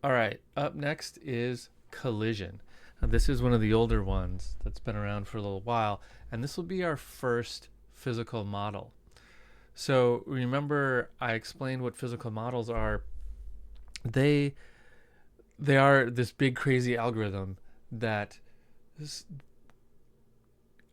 All right, up next is collision. Now, this is one of the older ones that's been around for a little while, and this will be our first physical model. So remember I explained what physical models are. They they are this big crazy algorithm that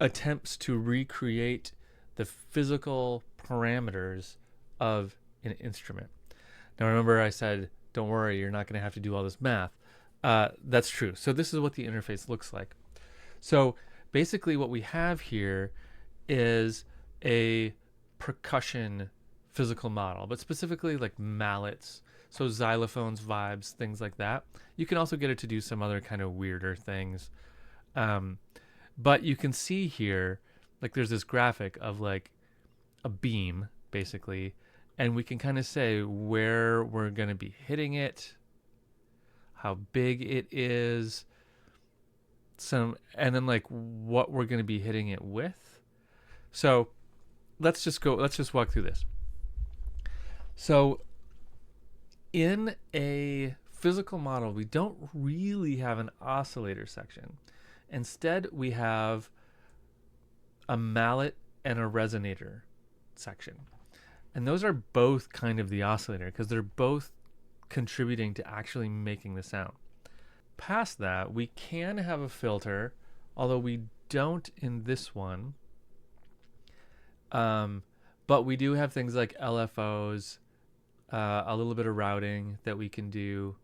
attempts to recreate the physical parameters of an instrument. Now remember I said, don't worry, you're not going to have to do all this math. That's true. So this is what the interface looks like. So basically what we have here is a percussion physical model, but specifically like mallets, so xylophones, vibes, things like that. You can also get it to do some other kind of weirder things. Um, but you can see here, like there's this graphic of like a beam, basically, and we can kind of say where we're going to be hitting it, how big it is, and then like what we're going to be hitting it with. So let's just walk through this. So in a physical model, we don't really have an oscillator section. Instead, we have a mallet and a resonator section. And those are both kind of the oscillator because they're both contributing to actually making the sound. Past that, we can have a filter, although we don't in this one. But we do have things like LFOs, a little bit of routing that we can do,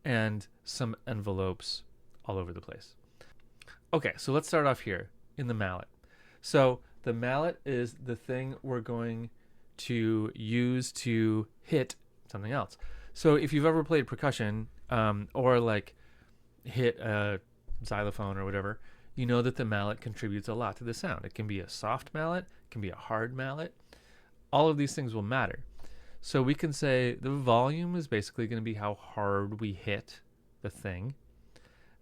and some envelopes all over the place. Okay, so let's start off here in the mallet. So the mallet is the thing we're going to use to hit something else. So if you've ever played percussion, or like hit a xylophone or whatever, you know that the mallet contributes a lot to the sound. It can be a soft mallet, it can be a hard mallet. All of these things will matter. So we can say the volume is basically going to be how hard we hit the thing.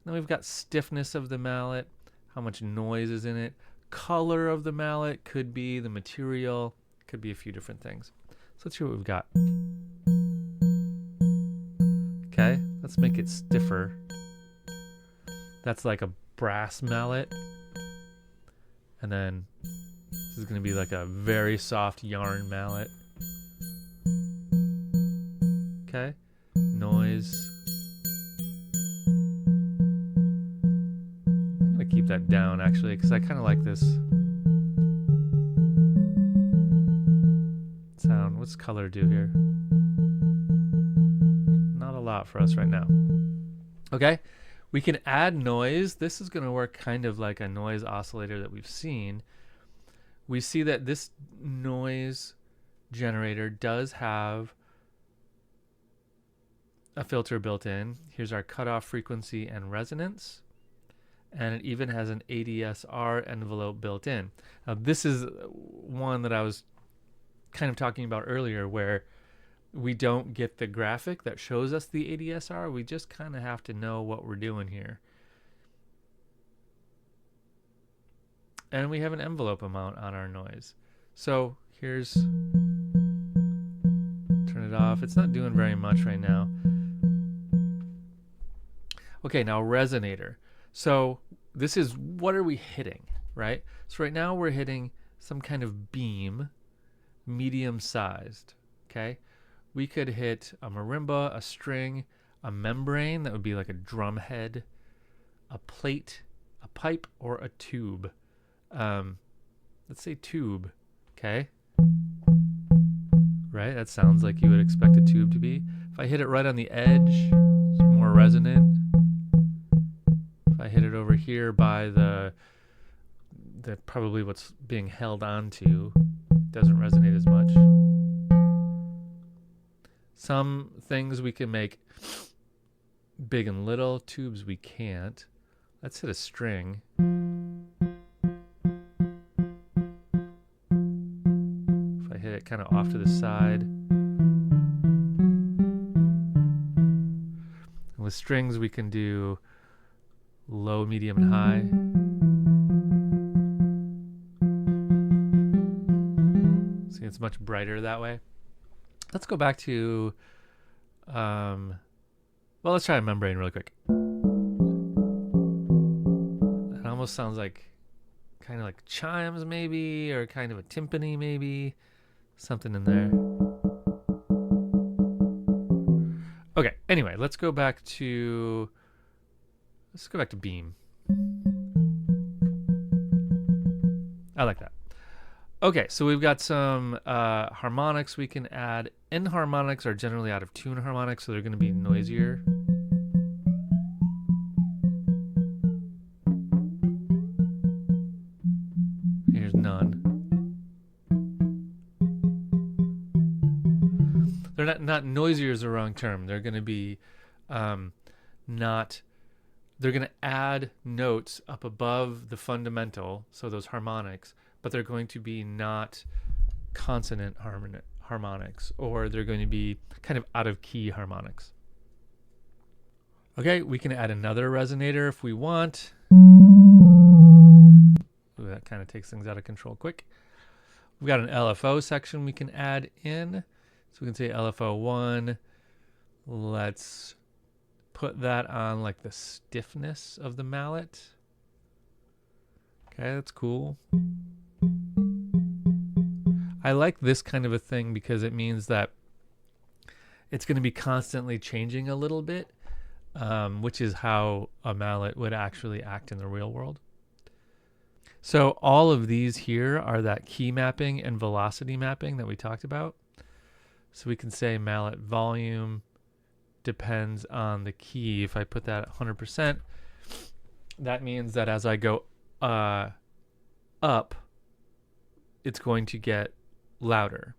Then we've got stiffness of the mallet, how much noise is in it. Color of the mallet could be the material, could be a few different things. So let's see what we've got. Okay, let's make it stiffer. That's like a brass mallet. And then this is going to be like a very soft yarn mallet. Okay, noise. I'm going to keep that down actually because I kind of like this sound. What's color do here? Not a lot for us right now. Okay, we can add noise. This is going to work kind of like a noise oscillator that we've seen. We see that this noise generator does have a filter built in. Here's our cutoff frequency and resonance. And it even has an ADSR envelope built in. Now, this is one that I was kind of talking about earlier where we don't get the graphic that shows us the ADSR. We just kind of have to know what we're doing here. And we have an envelope amount on our noise. So here's, turn it off. It's not doing very much right now. Okay, now resonator. So this is, what are we hitting, right? So right now we're hitting some kind of beam, medium sized, okay? We could hit a marimba, a string, a membrane, that would be like a drum head, a plate, a pipe, or a tube. Let's say tube, okay? Right, that sounds like you would expect a tube to be. If I hit it right on the edge, it's more resonant. If I hit it over here by the probably what's being held onto, it doesn't resonate as much. Some things we can make big and little, tubes we can't. Let's hit a string. If I hit it kind of off to the side. And with strings we can do low, medium, and high. See, it's much brighter that way. Let's go back to Well, let's try a membrane really quick. It almost sounds like kind of like chimes maybe, or kind of a timpani maybe. Something in there. Okay, anyway, let's go back to beam. I like that. Okay, so we've got some harmonics we can add. End harmonics are generally out of tune harmonics, so they're going to be noisier. Here's none. They're not noisier is the wrong term. They're going to be not. They're going to add notes up above the fundamental, so those harmonics, but they're going to be not consonant harmonics, or they're going to be kind of out of key harmonics. Okay, we can add another resonator if we want. Ooh, that kind of takes things out of control quick. We've got an LFO section we can add in. So we can say LFO1. Let's put that on like the stiffness of the mallet. Okay, that's cool. I like this kind of a thing because it means that it's going to be constantly changing a little bit, which is how a mallet would actually act in the real world. So all of these here are that key mapping and velocity mapping that we talked about. So we can say mallet volume depends on the key. If I put that at 100%, that means that as I go up, it's going to get louder.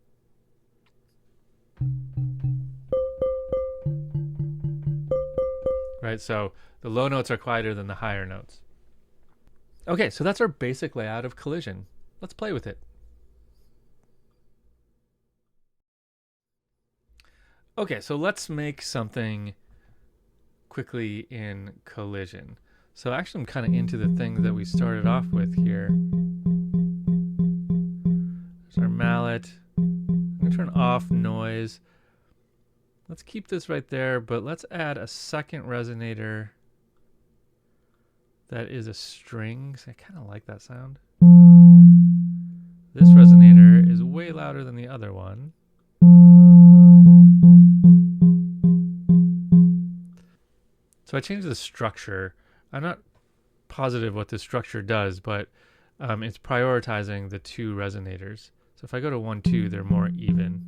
Right, so the low notes are quieter than the higher notes. Okay, so that's our basic layout of Collision. Let's play with it. Okay, so let's make something quickly in Collision. So actually I'm kind of into the things that we started off with here. There's our mallet. I'm going to turn off noise. Let's keep this right there, but let's add a second resonator that is a string. So I kind of like that sound. This resonator is way louder than the other one. So I changed the structure. I'm not positive what the structure does, but it's prioritizing the two resonators. So if I go to 1, 2, they're more even.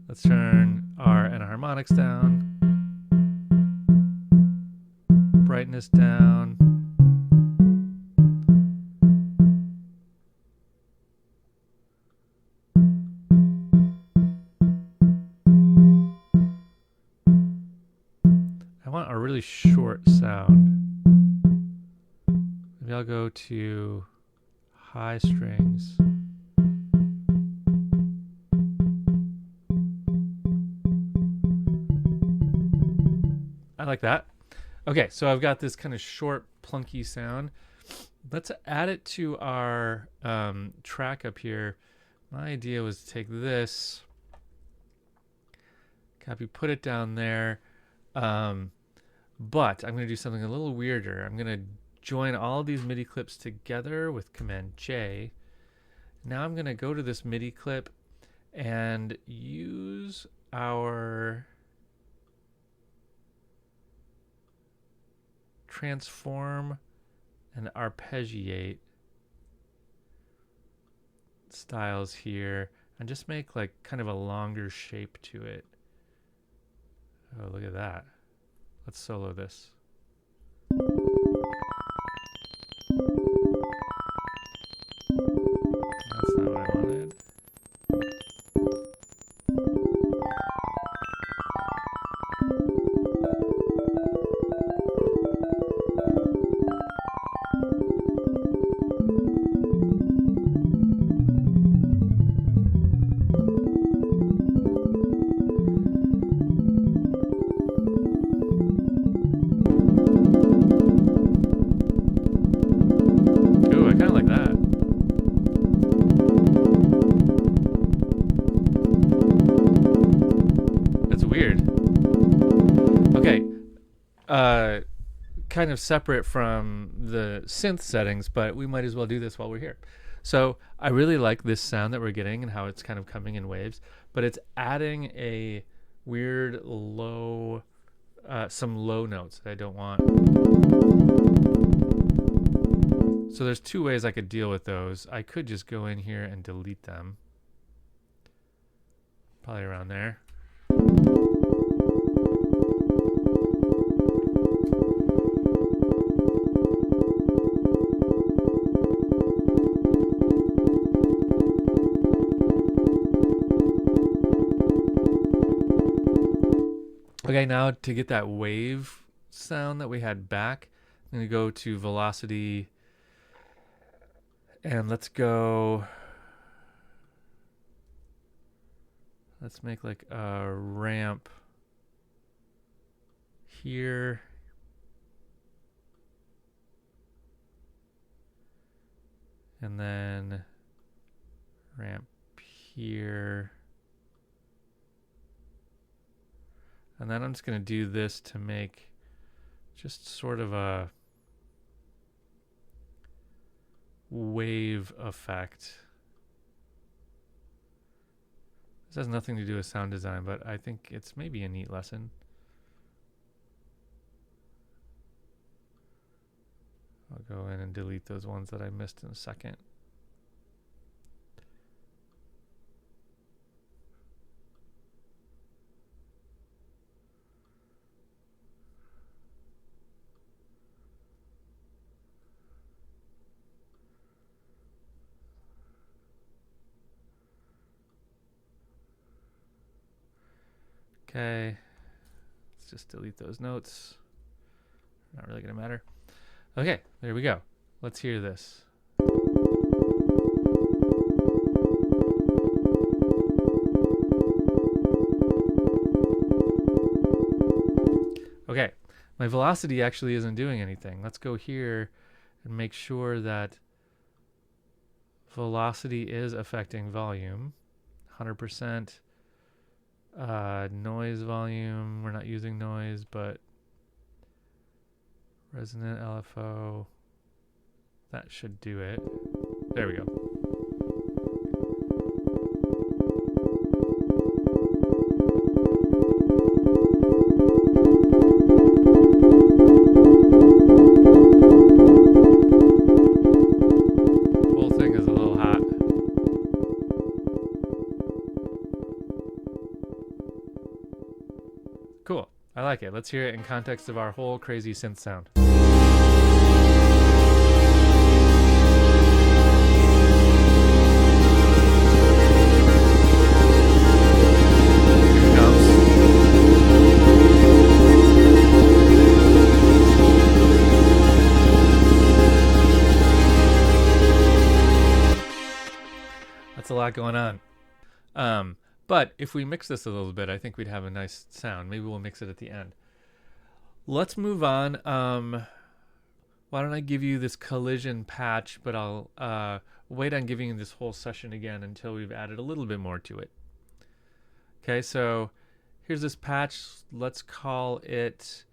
Let's turn our enharmonics down. Brightness down. I want a really short sound. Maybe I'll go to high strings. I like that. Okay, so I've got this kind of short, plunky sound. Let's add it to our track up here. My idea was to take this, copy, put it down there. But I'm going to do something a little weirder. I'm going to join all of these MIDI clips together with Command J. Now I'm going to go to this MIDI clip and use our transform and arpeggiate styles here and just make like kind of a longer shape to it. Oh, look at that. Let's solo this. That's not what I wanted. kind of separate from the synth settings, but we might as well do this while we're here. So I really like this sound that we're getting and how it's kind of coming in waves, but it's adding a weird low, some low notes that I don't want. So there's two ways I could deal with those. I could just go in here and delete them. Probably around there. Okay, now to get that wave sound that we had back, I'm going to go to velocity, and let's make like a ramp here. And then ramp here. And then I'm just going to do this to make just sort of a wave effect. This has nothing to do with sound design, but I think it's maybe a neat lesson. I'll go in and delete those ones that I missed in a second. Okay, let's just delete those notes. Not really gonna matter. Okay, there we go. Let's hear this. Okay, my velocity actually isn't doing anything. Let's go here and make sure that velocity is affecting volume. 100%. Noise volume, we're not using noise, but resonant LFO, that should do it. There we go. Whole thing is a little hot. Cool. I like it. Let's hear it in context of our whole crazy synth sound. That's a lot going on. But if we mix this a little bit, I think we'd have a nice sound. Maybe we'll mix it at the end. Let's move on. Why don't I give you this collision patch, but I'll wait on giving you this whole session again until we've added a little bit more to it. Okay, so here's this patch. Let's call it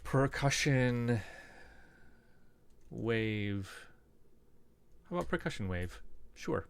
percussion wave. How about percussion wave? Sure.